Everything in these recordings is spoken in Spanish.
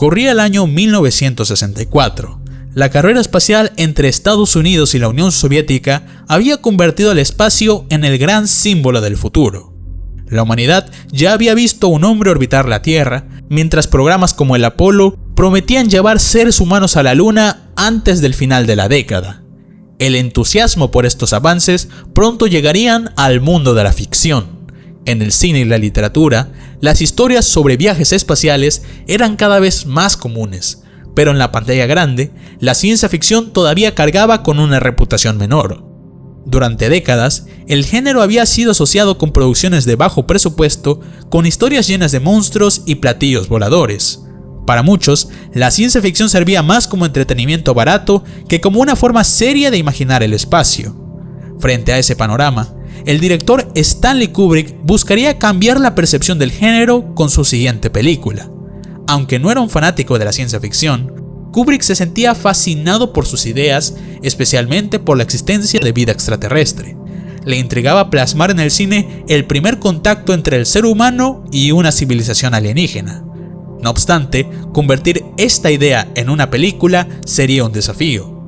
Corría el año 1964. La carrera espacial entre Estados Unidos y la Unión Soviética había convertido al espacio en el gran símbolo del futuro. La humanidad ya había visto a un hombre orbitar la Tierra, mientras programas como el Apolo prometían llevar seres humanos a la Luna antes del final de la década. El entusiasmo por estos avances pronto llegarían al mundo de la ficción. En el cine y la literatura, las historias sobre viajes espaciales eran cada vez más comunes, pero en la pantalla grande, la ciencia ficción todavía cargaba con una reputación menor. Durante décadas, el género había sido asociado con producciones de bajo presupuesto, con historias llenas de monstruos y platillos voladores. Para muchos, la ciencia ficción servía más como entretenimiento barato que como una forma seria de imaginar el espacio. Frente a ese panorama, el director Stanley Kubrick buscaría cambiar la percepción del género con su siguiente película. Aunque no era un fanático de la ciencia ficción, Kubrick se sentía fascinado por sus ideas, especialmente por la existencia de vida extraterrestre. Le intrigaba plasmar en el cine el primer contacto entre el ser humano y una civilización alienígena. No obstante, convertir esta idea en una película sería un desafío.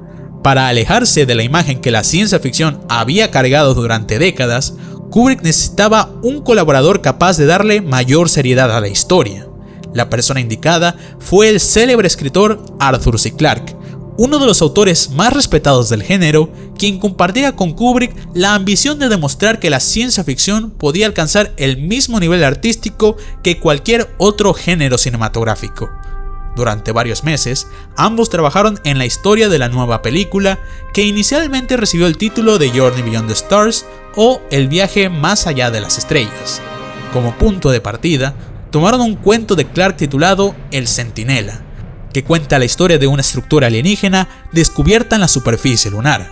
Para alejarse de la imagen que la ciencia ficción había cargado durante décadas, Kubrick necesitaba un colaborador capaz de darle mayor seriedad a la historia. La persona indicada fue el célebre escritor Arthur C. Clarke, uno de los autores más respetados del género, quien compartía con Kubrick la ambición de demostrar que la ciencia ficción podía alcanzar el mismo nivel artístico que cualquier otro género cinematográfico. Durante varios meses, ambos trabajaron en la historia de la nueva película, que inicialmente recibió el título de Journey Beyond the Stars o El viaje más allá de las estrellas. Como punto de partida, tomaron un cuento de Clarke titulado El Centinela, que cuenta la historia de una estructura alienígena descubierta en la superficie lunar.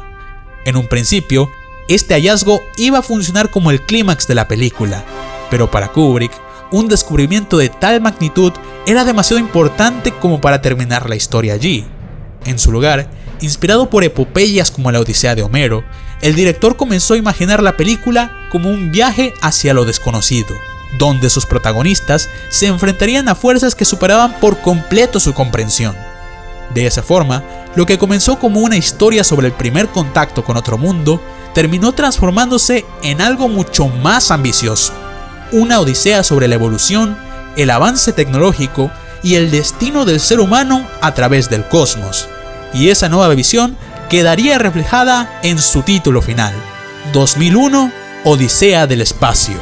En un principio, este hallazgo iba a funcionar como el clímax de la película, pero para Kubrick, un descubrimiento de tal magnitud era demasiado importante como para terminar la historia allí. En su lugar, inspirado por epopeyas como la Odisea de Homero, el director comenzó a imaginar la película como un viaje hacia lo desconocido, donde sus protagonistas se enfrentarían a fuerzas que superaban por completo su comprensión. De esa forma, lo que comenzó como una historia sobre el primer contacto con otro mundo, terminó transformándose en algo mucho más ambicioso. Una odisea sobre la evolución, el avance tecnológico y el destino del ser humano a través del cosmos. Y esa nueva visión quedaría reflejada en su título final, 2001, Odisea del Espacio.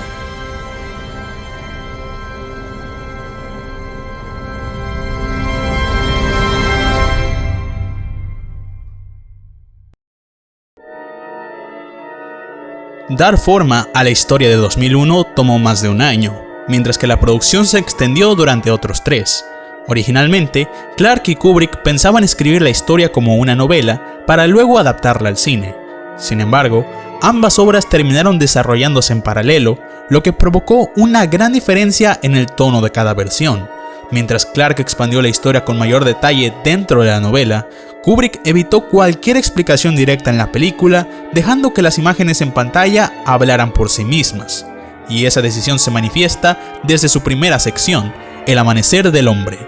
Dar forma a la historia de 2001 tomó más de un año, mientras que la producción se extendió durante otros 3. Originalmente, Clarke y Kubrick pensaban escribir la historia como una novela para luego adaptarla al cine. Sin embargo, ambas obras terminaron desarrollándose en paralelo, lo que provocó una gran diferencia en el tono de cada versión. Mientras Clarke expandió la historia con mayor detalle dentro de la novela, Kubrick evitó cualquier explicación directa en la película, dejando que las imágenes en pantalla hablaran por sí mismas. Y esa decisión se manifiesta desde su primera sección, El amanecer del hombre.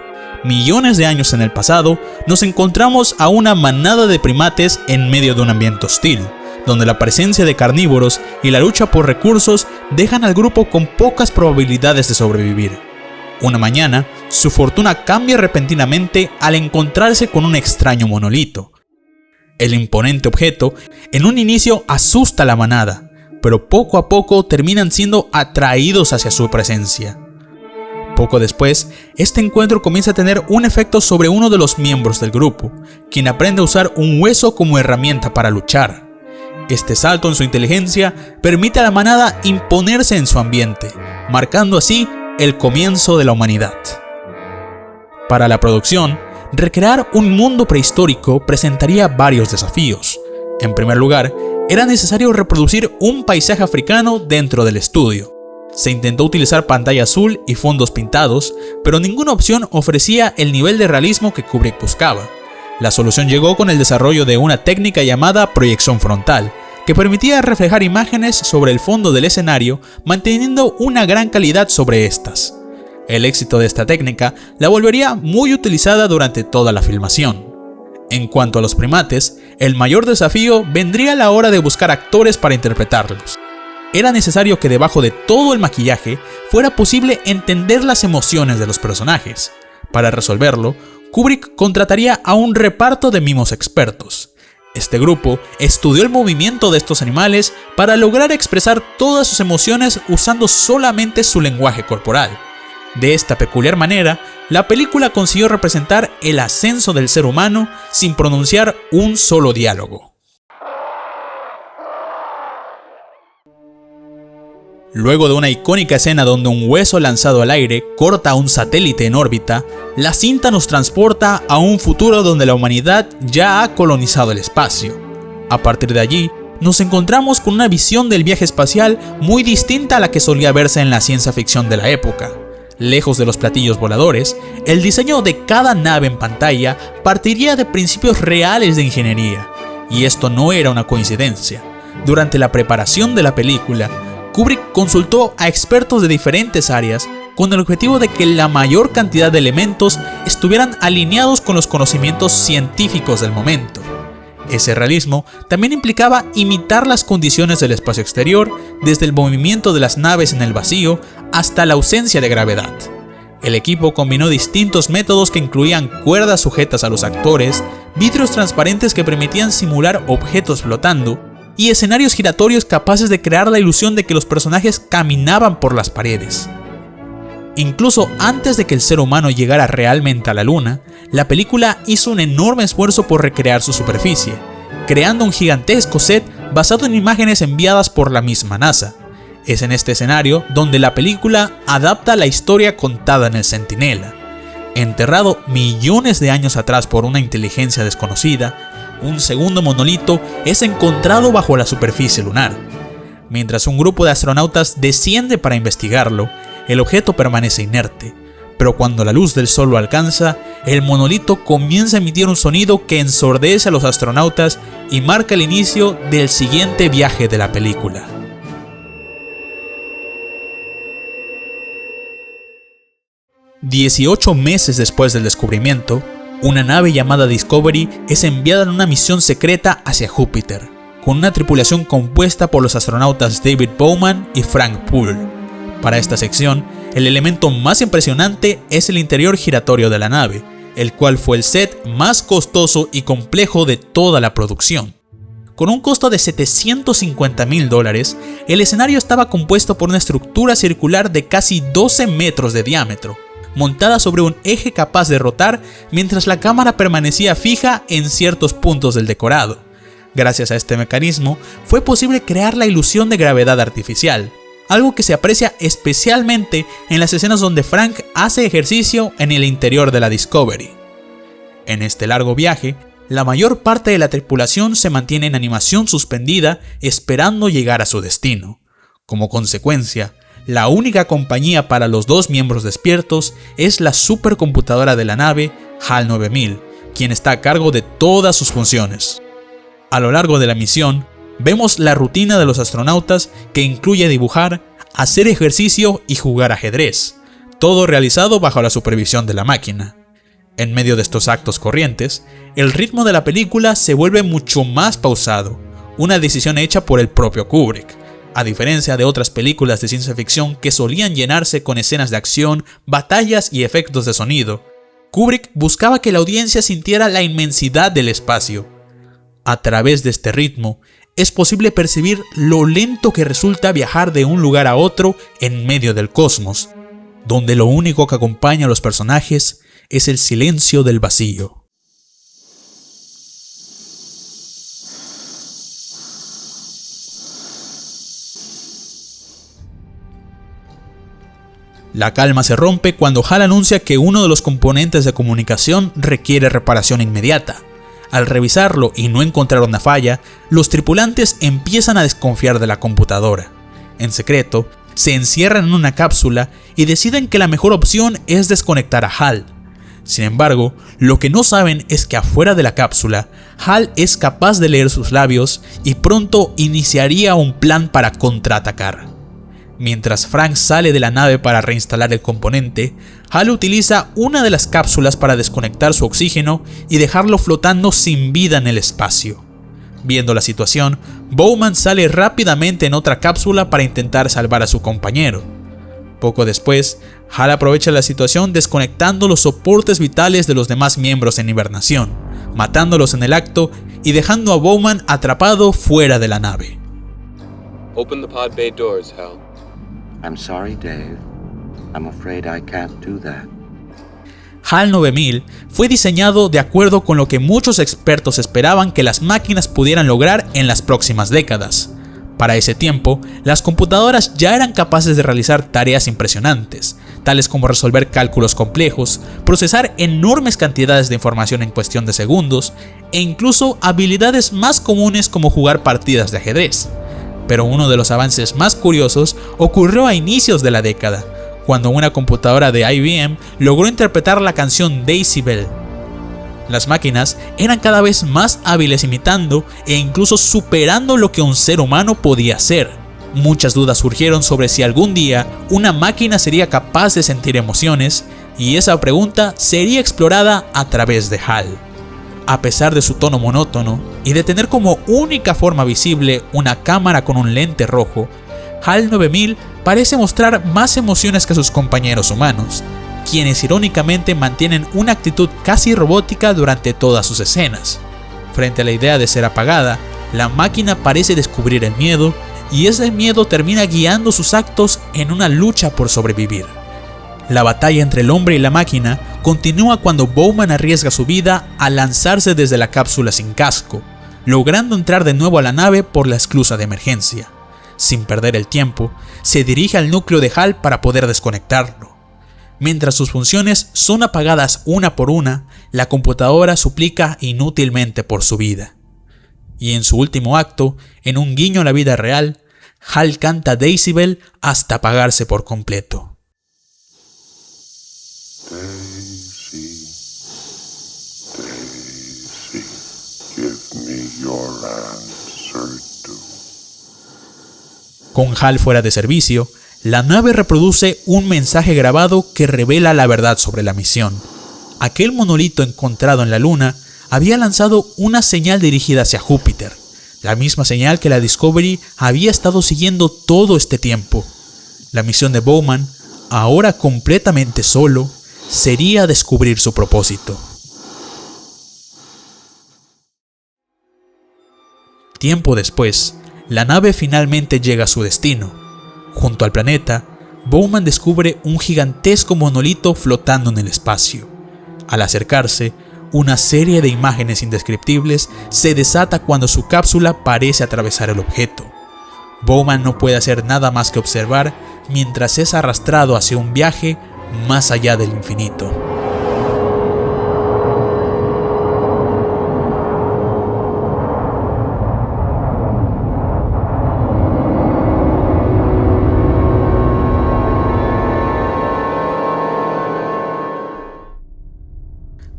Millones de años en el pasado, nos encontramos a una manada de primates en medio de un ambiente hostil, donde la presencia de carnívoros y la lucha por recursos dejan al grupo con pocas probabilidades de sobrevivir. Una mañana, su fortuna cambia repentinamente al encontrarse con un extraño monolito. El imponente objeto, en un inicio, asusta a la manada, pero poco a poco terminan siendo atraídos hacia su presencia. Poco después, este encuentro comienza a tener un efecto sobre uno de los miembros del grupo, quien aprende a usar un hueso como herramienta para luchar. Este salto en su inteligencia permite a la manada imponerse en su ambiente, marcando así el comienzo de la humanidad. Para la producción, recrear un mundo prehistórico presentaría varios desafíos. En primer lugar, era necesario reproducir un paisaje africano dentro del estudio. Se intentó utilizar pantalla azul y fondos pintados, pero ninguna opción ofrecía el nivel de realismo que Kubrick buscaba. La solución llegó con el desarrollo de una técnica llamada proyección frontal, que permitía reflejar imágenes sobre el fondo del escenario, manteniendo una gran calidad sobre estas. El éxito de esta técnica la volvería muy utilizada durante toda la filmación. En cuanto a los primates, el mayor desafío vendría a la hora de buscar actores para interpretarlos. Era necesario que debajo de todo el maquillaje fuera posible entender las emociones de los personajes. Para resolverlo, Kubrick contrataría a un reparto de mimos expertos. Este grupo estudió el movimiento de estos animales para lograr expresar todas sus emociones usando solamente su lenguaje corporal. De esta peculiar manera, la película consiguió representar el ascenso del ser humano sin pronunciar un solo diálogo. Luego de una icónica escena donde un hueso lanzado al aire corta a un satélite en órbita, la cinta nos transporta a un futuro donde la humanidad ya ha colonizado el espacio. A partir de allí, nos encontramos con una visión del viaje espacial muy distinta a la que solía verse en la ciencia ficción de la época. Lejos de los platillos voladores, el diseño de cada nave en pantalla partiría de principios reales de ingeniería. Y esto no era una coincidencia. Durante la preparación de la película, Kubrick consultó a expertos de diferentes áreas con el objetivo de que la mayor cantidad de elementos estuvieran alineados con los conocimientos científicos del momento. Ese realismo también implicaba imitar las condiciones del espacio exterior, desde el movimiento de las naves en el vacío hasta la ausencia de gravedad. El equipo combinó distintos métodos que incluían cuerdas sujetas a los actores, vidrios transparentes que permitían simular objetos flotando, y escenarios giratorios capaces de crear la ilusión de que los personajes caminaban por las paredes. Incluso antes de que el ser humano llegara realmente a la Luna, la película hizo un enorme esfuerzo por recrear su superficie, creando un gigantesco set basado en imágenes enviadas por la misma NASA. Es en este escenario donde la película adapta la historia contada en el Centinela. Enterrado millones de años atrás por una inteligencia desconocida, un segundo monolito es encontrado bajo la superficie lunar. Mientras un grupo de astronautas desciende para investigarlo, el objeto permanece inerte, pero cuando la luz del sol lo alcanza, el monolito comienza a emitir un sonido que ensordece a los astronautas y marca el inicio del siguiente viaje de la película. $18 meses después del descubrimiento, una nave llamada Discovery es enviada en una misión secreta hacia Júpiter, con una tripulación compuesta por los astronautas David Bowman y Frank Poole. Para esta sección, el elemento más impresionante es el interior giratorio de la nave, el cual fue el set más costoso y complejo de toda la producción. Con un costo de $750,000, el escenario estaba compuesto por una estructura circular de casi 12 metros de diámetro, montada sobre un eje capaz de rotar mientras la cámara permanecía fija en ciertos puntos del decorado. Gracias a este mecanismo, fue posible crear la ilusión de gravedad artificial, algo que se aprecia especialmente en las escenas donde Frank hace ejercicio en el interior de la Discovery. En este largo viaje, la mayor parte de la tripulación se mantiene en animación suspendida esperando llegar a su destino. Como consecuencia, la única compañía para los dos miembros despiertos es la supercomputadora de la nave HAL 9000, quien está a cargo de todas sus funciones. A lo largo de la misión, vemos la rutina de los astronautas, que incluye dibujar, hacer ejercicio y jugar ajedrez, todo realizado bajo la supervisión de la máquina. En medio de estos actos corrientes, el ritmo de la película se vuelve mucho más pausado, una decisión hecha por el propio Kubrick. A diferencia de otras películas de ciencia ficción que solían llenarse con escenas de acción, batallas y efectos de sonido, Kubrick buscaba que la audiencia sintiera la inmensidad del espacio. A través de este ritmo, es posible percibir lo lento que resulta viajar de un lugar a otro en medio del cosmos, donde lo único que acompaña a los personajes es el silencio del vacío. La calma se rompe cuando HAL anuncia que uno de los componentes de comunicación requiere reparación inmediata. Al revisarlo y no encontrar una falla, los tripulantes empiezan a desconfiar de la computadora. En secreto, se encierran en una cápsula y deciden que la mejor opción es desconectar a HAL. Sin embargo, lo que no saben es que afuera de la cápsula, HAL es capaz de leer sus labios y pronto iniciaría un plan para contraatacar. Mientras Frank sale de la nave para reinstalar el componente, Hal utiliza una de las cápsulas para desconectar su oxígeno y dejarlo flotando sin vida en el espacio. Viendo la situación, Bowman sale rápidamente en otra cápsula para intentar salvar a su compañero. Poco después, Hal aprovecha la situación desconectando los soportes vitales de los demás miembros en hibernación, matándolos en el acto y dejando a Bowman atrapado fuera de la nave. Open the pod bay doors, Hal. I'm sorry, Dave. I'm afraid I can't do that. HAL 9000 fue diseñado de acuerdo con lo que muchos expertos esperaban que las máquinas pudieran lograr en las próximas décadas. Para ese tiempo, las computadoras ya eran capaces de realizar tareas impresionantes, tales como resolver cálculos complejos, procesar enormes cantidades de información en cuestión de segundos, e incluso habilidades más comunes como jugar partidas de ajedrez. Pero uno de los avances más curiosos ocurrió a inicios de la década, cuando una computadora de IBM logró interpretar la canción Daisy Bell. Las máquinas eran cada vez más hábiles imitando e incluso superando lo que un ser humano podía hacer. Muchas dudas surgieron sobre si algún día una máquina sería capaz de sentir emociones, y esa pregunta sería explorada a través de HAL. A pesar de su tono monótono y de tener como única forma visible una cámara con un lente rojo, HAL 9000 parece mostrar más emociones que sus compañeros humanos, quienes irónicamente mantienen una actitud casi robótica durante todas sus escenas. Frente a la idea de ser apagada, la máquina parece descubrir el miedo, y ese miedo termina guiando sus actos en una lucha por sobrevivir. La batalla entre el hombre y la máquina continúa cuando Bowman arriesga su vida al lanzarse desde la cápsula sin casco, logrando entrar de nuevo a la nave por la esclusa de emergencia. Sin perder el tiempo, se dirige al núcleo de HAL para poder desconectarlo. Mientras sus funciones son apagadas una por una, la computadora suplica inútilmente por su vida. Y en su último acto, en un guiño a la vida real, HAL canta Daisy Bell hasta apagarse por completo. Daisy, Daisy, give me your answer too. Con HAL fuera de servicio, la nave reproduce un mensaje grabado que revela la verdad sobre la misión. Aquel monolito encontrado en la Luna había lanzado una señal dirigida hacia Júpiter, la misma señal que la Discovery había estado siguiendo todo este tiempo. La misión de Bowman, ahora completamente solo, sería descubrir su propósito. Tiempo después, la nave finalmente llega a su destino. Junto al planeta, Bowman descubre un gigantesco monolito flotando en el espacio. Al acercarse, una serie de imágenes indescriptibles se desata cuando su cápsula parece atravesar el objeto. Bowman no puede hacer nada más que observar mientras es arrastrado hacia un viaje más allá del infinito.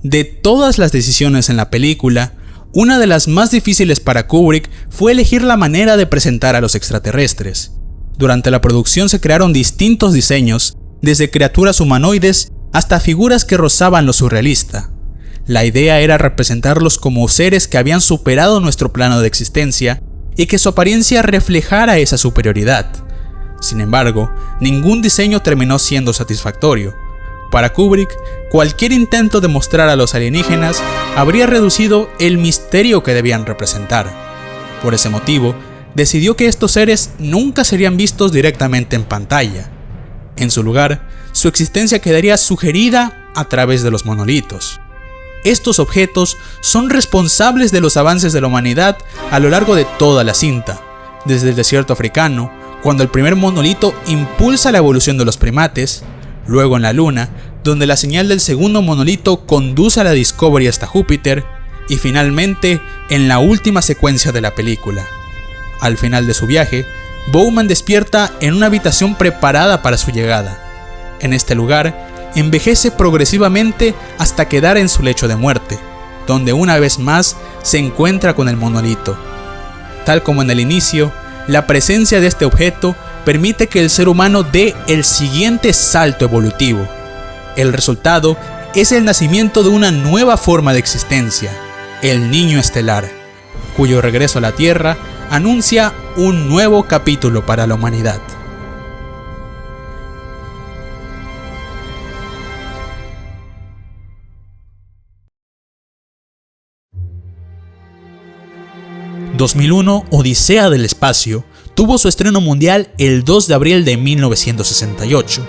De todas las decisiones en la película, una de las más difíciles para Kubrick fue elegir la manera de presentar a los extraterrestres. Durante la producción se crearon distintos diseños, desde criaturas humanoides hasta figuras que rozaban lo surrealista. La idea era representarlos como seres que habían superado nuestro plano de existencia y que su apariencia reflejara esa superioridad. Sin embargo, ningún diseño terminó siendo satisfactorio. Para Kubrick, cualquier intento de mostrar a los alienígenas habría reducido el misterio que debían representar. Por ese motivo, decidió que estos seres nunca serían vistos directamente en pantalla. En su lugar, su existencia quedaría sugerida a través de los monolitos. Estos objetos son responsables de los avances de la humanidad a lo largo de toda la cinta, desde el desierto africano, cuando el primer monolito impulsa la evolución de los primates, luego en la Luna, donde la señal del segundo monolito conduce a la Discovery hasta Júpiter, y finalmente en la última secuencia de la película. Al final de su viaje, Bowman despierta en una habitación preparada para su llegada. En este lugar, envejece progresivamente hasta quedar en su lecho de muerte, donde una vez más se encuentra con el monolito. Tal como en el inicio, la presencia de este objeto permite que el ser humano dé el siguiente salto evolutivo. El resultado es el nacimiento de una nueva forma de existencia, el niño estelar, cuyo regreso a la Tierra anuncia un nuevo capítulo para la humanidad. «2001 Odisea del espacio» tuvo su estreno mundial el 2 de abril de 1968.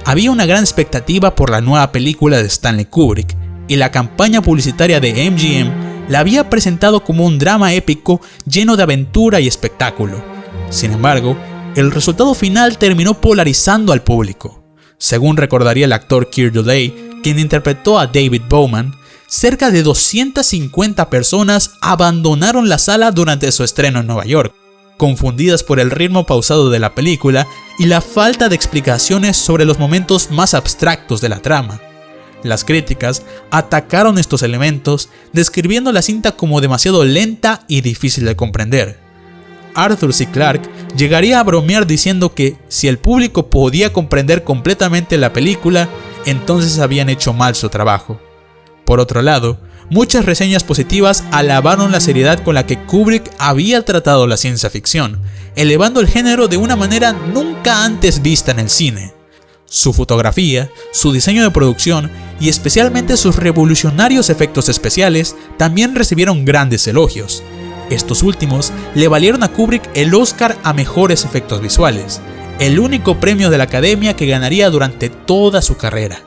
Había una gran expectativa por la nueva película de Stanley Kubrick, y la campaña publicitaria de MGM la había presentado como un drama épico lleno de aventura y espectáculo. Sin embargo, el resultado final terminó polarizando al público. Según recordaría el actor Keir Dullea, quien interpretó a David Bowman, cerca de 250 personas abandonaron la sala durante su estreno en Nueva York, confundidas por el ritmo pausado de la película y la falta de explicaciones sobre los momentos más abstractos de la trama. Las críticas atacaron estos elementos, describiendo la cinta como demasiado lenta y difícil de comprender. Arthur C. Clarke llegaría a bromear diciendo que si el público podía comprender completamente la película, entonces habían hecho mal su trabajo. Por otro lado, muchas reseñas positivas alabaron la seriedad con la que Kubrick había tratado la ciencia ficción, elevando el género de una manera nunca antes vista en el cine. Su fotografía, su diseño de producción y especialmente sus revolucionarios efectos especiales también recibieron grandes elogios. Estos últimos le valieron a Kubrick el Oscar a mejores efectos visuales, el único premio de la Academia que ganaría durante toda su carrera.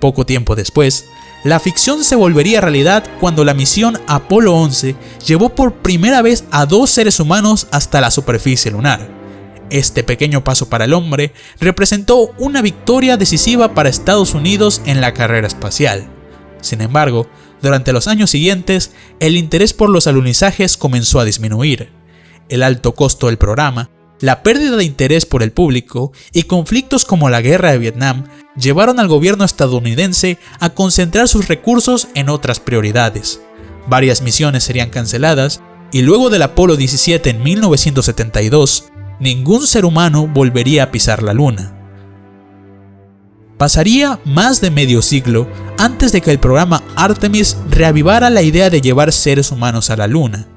Poco tiempo después, la ficción se volvería realidad cuando la misión Apolo 11 llevó por primera vez a 2 seres humanos hasta la superficie lunar. Este pequeño paso para el hombre representó una victoria decisiva para Estados Unidos en la carrera espacial. Sin embargo, durante los años siguientes, el interés por los alunizajes comenzó a disminuir. El alto costo del programa, la pérdida de interés por el público y conflictos como la guerra de Vietnam llevaron al gobierno estadounidense a concentrar sus recursos en otras prioridades. Varias misiones serían canceladas y luego del Apolo 17 en 1972, ningún ser humano volvería a pisar la Luna. Pasaría más de medio siglo antes de que el programa Artemis reavivara la idea de llevar seres humanos a la Luna.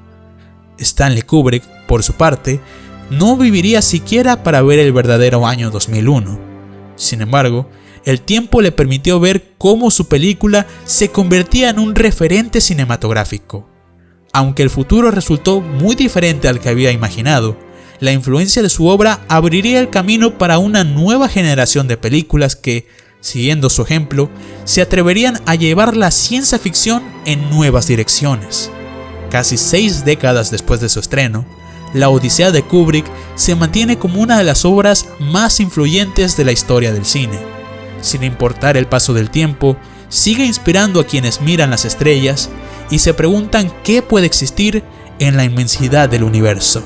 Stanley Kubrick, por su parte, no viviría siquiera para ver el verdadero año 2001. Sin embargo, el tiempo le permitió ver cómo su película se convertía en un referente cinematográfico. Aunque el futuro resultó muy diferente al que había imaginado, la influencia de su obra abriría el camino para una nueva generación de películas que, siguiendo su ejemplo, se atreverían a llevar la ciencia ficción en nuevas direcciones. Casi 6 décadas después de su estreno, La Odisea de Kubrick se mantiene como una de las obras más influyentes de la historia del cine. Sin importar el paso del tiempo, sigue inspirando a quienes miran las estrellas y se preguntan qué puede existir en la inmensidad del universo.